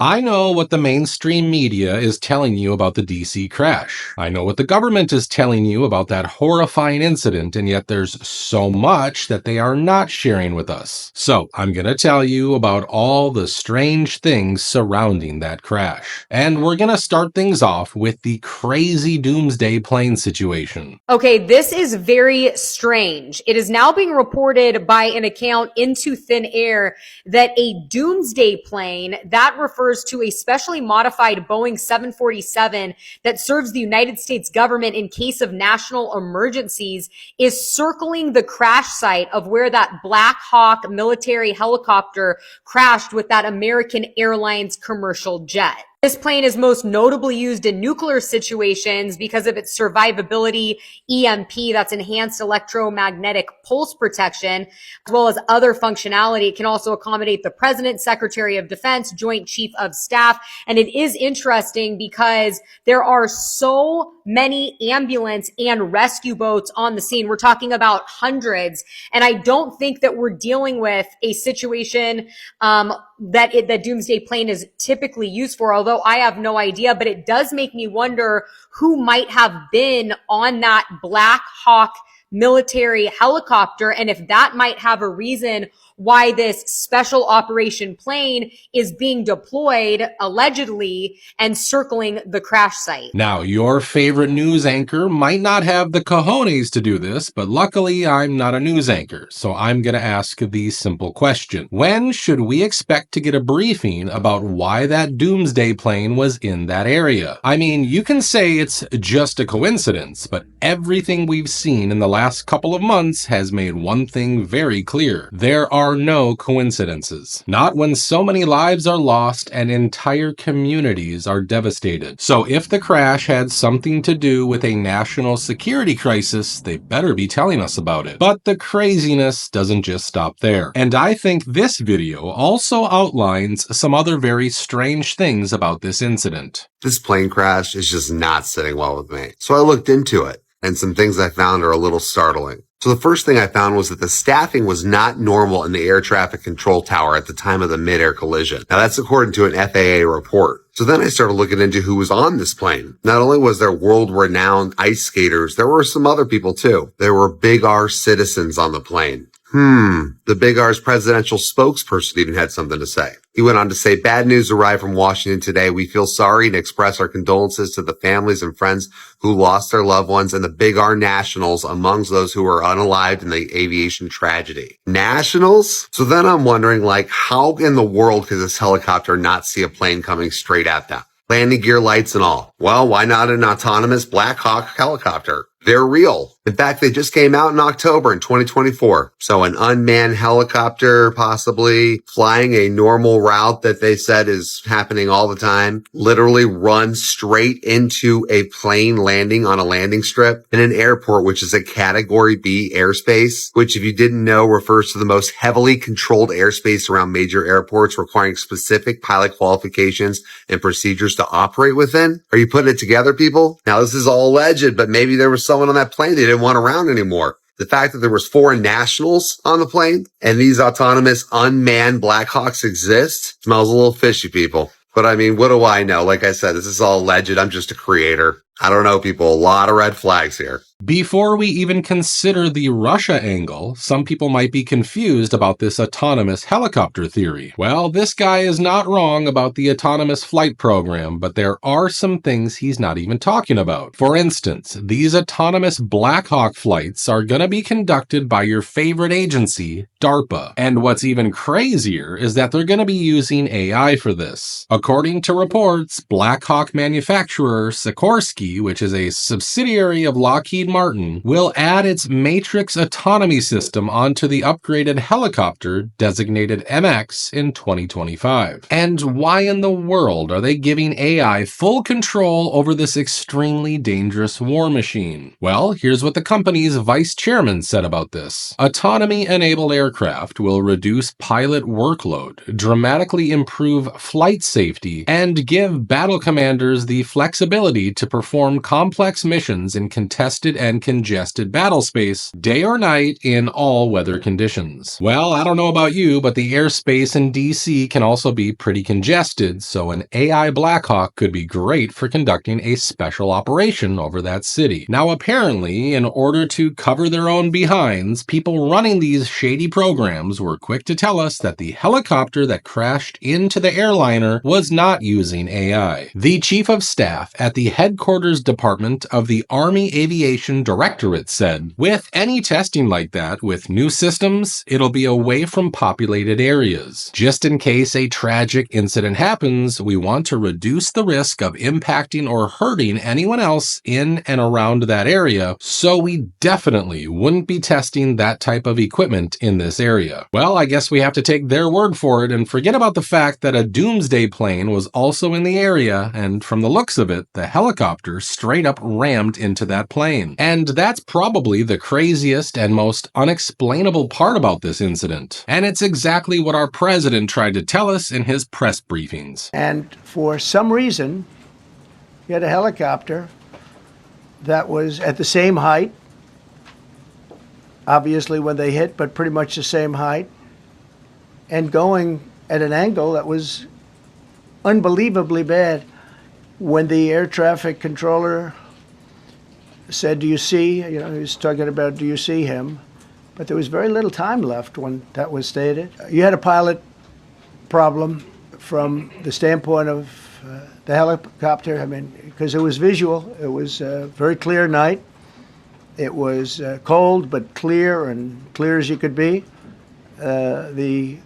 I know what the mainstream media is telling you about the DC crash. I know what the government is telling you about that horrifying incident, and yet there's so much that they are not sharing with us. So I'm gonna tell you about all the strange things surrounding that crash. And we're gonna start things off with the crazy doomsday plane situation. Okay, this is very strange. It is now being reported by an account Into Thin Air that a doomsday plane that refers to a specially modified Boeing 747 that serves the United States government in case of national emergencies is circling the crash site of where that Black Hawk military helicopter crashed with that American Airlines commercial jet. This plane is most notably used in nuclear situations because of its survivability, EMP, that's enhanced electromagnetic pulse protection, as well as other functionality. It can also accommodate the President, Secretary of Defense, Joint Chief of Staff. And it is interesting because there are so many ambulance and rescue boats on the scene. We're talking about hundreds. And I don't think that we're dealing with a situation that the doomsday plane is typically used for, although I have no idea, but it does make me wonder who might have been on that Black Hawk military helicopter, and if that might have a reason why this special operation plane is being deployed allegedly and circling the crash site. Now, your favorite news anchor might not have the cojones to do this, but luckily I'm not a news anchor, so I'm going to ask the simple question. When should we expect to get a briefing about why that doomsday plane was in that area? I mean, you can say it's just a coincidence, but everything we've seen in the last couple of months has made one thing very clear. There are no coincidences. Not when so many lives are lost and entire communities are devastated. So if the crash had something to do with a national security crisis, they better be telling us about it. But the craziness doesn't just stop there. And I think this video also outlines some other very strange things about this incident. This plane crash is just not sitting well with me. So I looked into it, and some things I found are a little startling. So the first thing I found was that the staffing was not normal in the air traffic control tower at the time of the mid-air collision. Now that's according to an FAA report. So then I started looking into who was on this plane. Not only was there world-renowned ice skaters, there were some other people too. There were Big R citizens on the plane. The Big R's presidential spokesperson even had something to say. He went on to say, "Bad news arrived from Washington today. We feel sorry and express our condolences to the families and friends who lost their loved ones and the Big R nationals amongst those who were unalived in the aviation tragedy." Nationals? So then I'm wondering, how in the world could this helicopter not see a plane coming straight at them? Landing gear lights and all. Well, why not an autonomous Black Hawk helicopter? They're real. In fact, they just came out in October in 2024. So an unmanned helicopter possibly flying a normal route that they said is happening all the time, literally runs straight into a plane landing on a landing strip in an airport, which is a Category B airspace, which if you didn't know refers to the most heavily controlled airspace around major airports requiring specific pilot qualifications and procedures to operate within. Are you putting it together, people? Now, this is all alleged, but maybe there was someone on that plane they didn't want around anymore. The fact that there was foreign nationals on the plane and these autonomous unmanned Black Hawks exist smells a little fishy, people. But I mean, what do I know? Like I said, this is all alleged. I'm just a creator. I don't know, people. A lot of red flags here. Before we even consider the Russia angle, some people might be confused about this autonomous helicopter theory. Well, this guy is not wrong about the autonomous flight program, but there are some things he's not even talking about. For instance, these autonomous Black Hawk flights are going to be conducted by your favorite agency, DARPA. And what's even crazier is that they're going to be using AI for this. According to reports, Black Hawk manufacturer Sikorsky, which is a subsidiary of Lockheed Martin, will add its Matrix autonomy system onto the upgraded helicopter designated MX in 2025. And why in the world are they giving AI full control over this extremely dangerous war machine? Well, here's what the company's vice chairman said about this. Autonomy-enabled aircraft will reduce pilot workload, dramatically improve flight safety, and give battle commanders the flexibility to perform perform complex missions in contested and congested battle space, day or night, in all weather conditions. Well, I don't know about you, but the airspace in DC can also be pretty congested, so an AI Black Hawk could be great for conducting a special operation over that city. Now, apparently, in order to cover their own behinds, people running these shady programs were quick to tell us that the helicopter that crashed into the airliner was not using AI. The chief of staff at the headquarters department of the Army Aviation Directorate said, "With any testing like that, with new systems, it'll be away from populated areas. Just in case a tragic incident happens, we want to reduce the risk of impacting or hurting anyone else in and around that area, so we definitely wouldn't be testing that type of equipment in this area." Well, I guess we have to take their word for it and forget about the fact that a doomsday plane was also in the area, and from the looks of it, the helicopter straight up rammed into that plane. And that's probably the craziest and most unexplainable part about this incident. And it's exactly what our president tried to tell us in his press briefings. And for some reason, you had a helicopter that was at the same height, obviously when they hit, but pretty much the same height, and going at an angle that was unbelievably bad. When the air traffic controller said, "Do you see?" He was talking about, "Do you see him?" But there was very little time left when that was stated. You had a pilot problem from the standpoint of the helicopter. I mean, because it was visual. It was a very clear night. It was cold but clear, and clear as you could be. The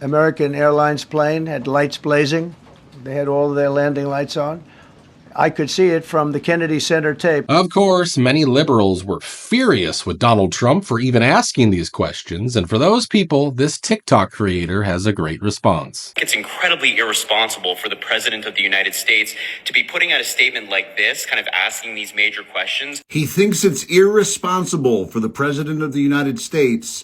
American Airlines plane had lights blazing. They had all of their landing lights on. I could see it from the Kennedy Center tape. Of course, many liberals were furious with Donald Trump for even asking these questions, and for those people, this TikTok creator has a great response. It's incredibly irresponsible for the President of the United States to be putting out a statement like this, kind of asking these major questions. He thinks it's irresponsible for the President of the United States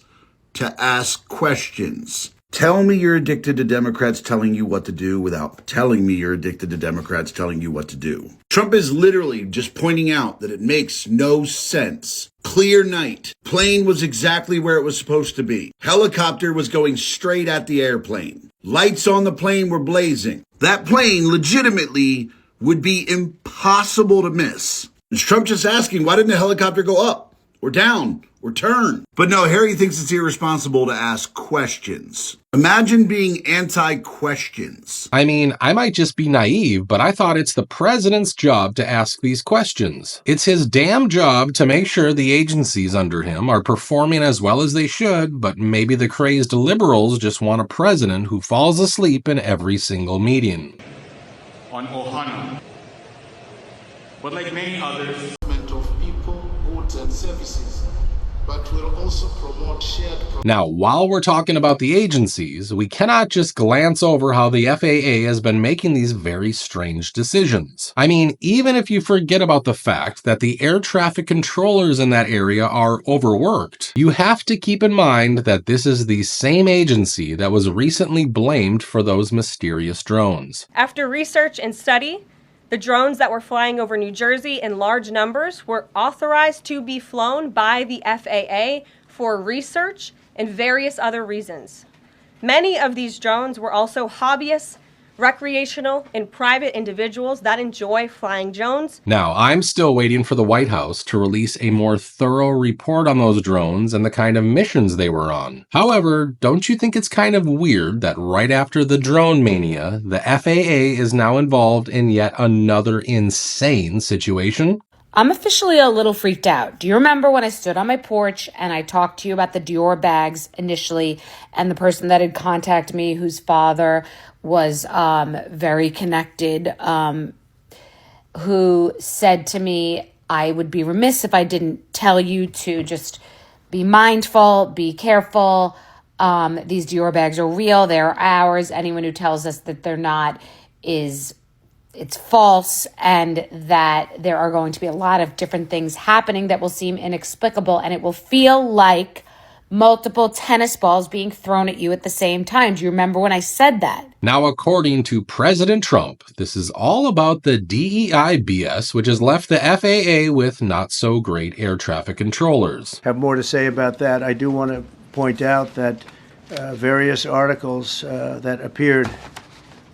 to ask questions. Tell me you're addicted to Democrats telling you what to do without telling me you're addicted to Democrats telling you what to do. Trump is literally just pointing out that it makes no sense. Clear night. Plane was exactly where it was supposed to be. Helicopter was going straight at the airplane. Lights on the plane were blazing. That plane legitimately would be impossible to miss. Is Trump just asking, why didn't the helicopter go up or down or turn? But no, Harry thinks it's irresponsible to ask questions. Imagine being anti-questions. I mean, I might just be naive, but I thought it's the president's job to ask these questions. It's his damn job to make sure the agencies under him are performing as well as they should, but maybe the crazed liberals just want a president who falls asleep in every single meeting. On Ohana, but like many others, of people, goods, and services, but will also promote shared. Now, while we're talking about the agencies, we cannot just glance over how the FAA has been making these very strange decisions. I mean, even if you forget about the fact that the air traffic controllers in that area are overworked, you have to keep in mind that this is the same agency that was recently blamed for those mysterious drones. After research and study, the drones that were flying over New Jersey in large numbers were authorized to be flown by the FAA for research and various other reasons. Many of these drones were also hobbyists, recreational, and private individuals that enjoy flying drones. Now, I'm still waiting for the White House to release a more thorough report on those drones and the kind of missions they were on. However, don't you think it's kind of weird that right after the drone mania, the FAA is now involved in yet another insane situation? I'm officially a little freaked out. Do you remember when I stood on my porch and I talked to you about the Dior bags initially, and the person that had contacted me, whose father was very connected, who said to me, I would be remiss if I didn't tell you to just be mindful, be careful. These Dior bags are real. They're ours. Anyone who tells us that they're not it's false, and that there are going to be a lot of different things happening that will seem inexplicable, and it will feel like multiple tennis balls being thrown at you at the same time. Do you remember when I said that? Now, according to President Trump, this is all about the DEI BS, which has left the FAA with not so great air traffic controllers. Have more to say about that. I do want to point out that various articles that appeared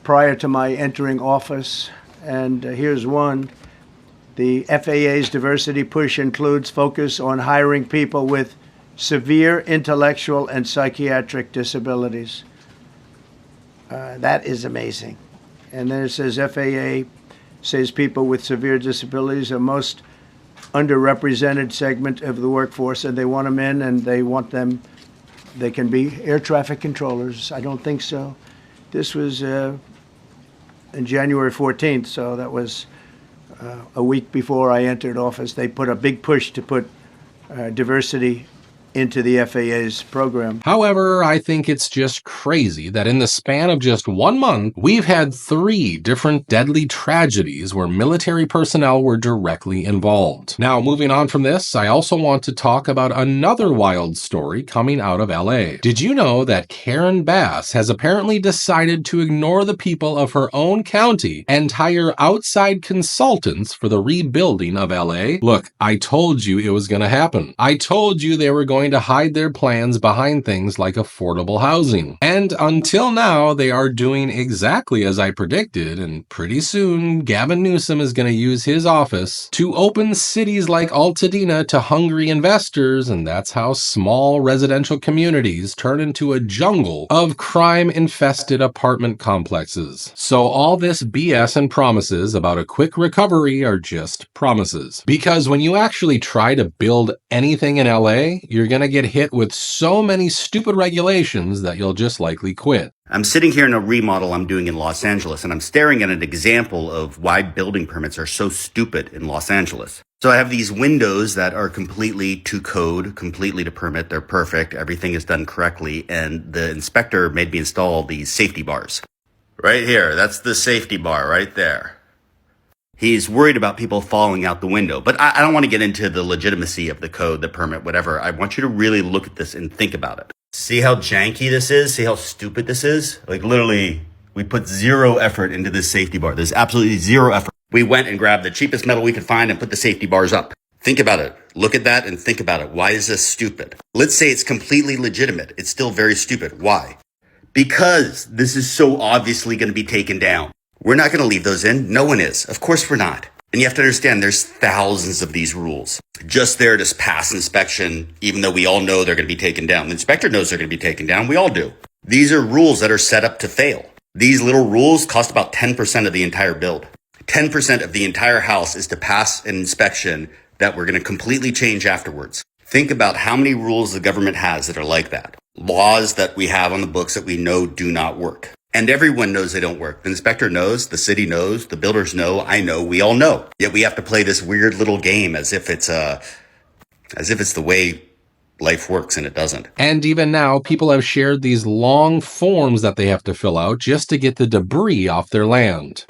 prior to my entering office, and here's one. The FAA's diversity push includes focus on hiring people with severe intellectual and psychiatric disabilities. That is amazing. And then it says FAA says people with severe disabilities are most underrepresented segment of the workforce, and they want them in, and they want them, they can be air traffic controllers. I don't think so. This was in January 14th, so that was a week before I entered office. They put a big push to put diversity into the FAA's program. However, I think it's just crazy that in the span of just 1 month, we've had 3 different deadly tragedies where military personnel were directly involved. Now, moving on from this, I also want to talk about another wild story coming out of LA. Did you know that Karen Bass has apparently decided to ignore the people of her own county and hire outside consultants for the rebuilding of LA? Look, I told you it was going to happen. I told you they were going to hide their plans behind things like affordable housing. And until now, they are doing exactly as I predicted, and pretty soon, Gavin Newsom is going to use his office to open cities like Altadena to hungry investors, and that's how small residential communities turn into a jungle of crime-infested apartment complexes. So all this BS and promises about a quick recovery are just promises. Because when you actually try to build anything in LA, you're going to get hit with so many stupid regulations that you'll just likely quit. I'm sitting here in a remodel I'm doing in Los Angeles, and I'm staring at an example of why building permits are so stupid in Los Angeles. So I have these windows that are completely to code, completely to permit. They're perfect. Everything is done correctly. And the inspector made me install these safety bars. Right here. That's the safety bar right there. He's worried about people falling out the window. But I don't want to get into the legitimacy of the code, the permit, whatever. I want you to really look at this and think about it. See how janky this is? See how stupid this is? Like literally, we put zero effort into this safety bar. There's absolutely zero effort. We went and grabbed the cheapest metal we could find and put the safety bars up. Think about it. Look at that and think about it. Why is this stupid? Let's say it's completely legitimate. It's still very stupid. Why? Because this is so obviously going to be taken down. We're not going to leave those in. No one is. Of course we're not. And you have to understand there's thousands of these rules just there to pass inspection, even though we all know they're going to be taken down. The inspector knows they're going to be taken down. We all do. These are rules that are set up to fail. These little rules cost about 10% of the entire build. 10% of the entire house is to pass an inspection that we're going to completely change afterwards. Think about how many rules the government has that are like that. Laws that we have on the books that we know do not work. And everyone knows they don't work. The inspector knows, the city knows, the builders know, I know, we all know. Yet we have to play this weird little game as if it's the way life works, and it doesn't. And even now, people have shared these long forms that they have to fill out just to get the debris off their land.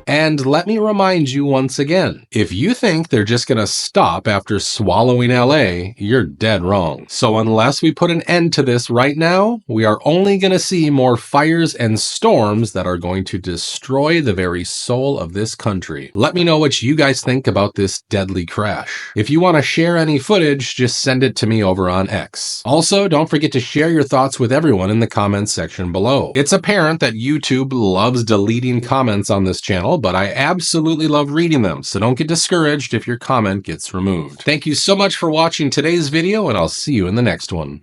And let me remind you once again, if you think they're just going to stop after swallowing LA, you're dead wrong. So unless we put an end to this right now, we are only going to see more fires and storms that are going to destroy the very soul of this country. Let me know what you guys think about this deadly crash. If you want to share any footage, just send it to me over on X. Also, don't forget to share your thoughts with everyone in the comments section below. It's apparent that YouTube loves deleting comments on this channel, but I absolutely love reading them, so don't get discouraged if your comment gets removed. Thank you so much for watching today's video, and I'll see you in the next one.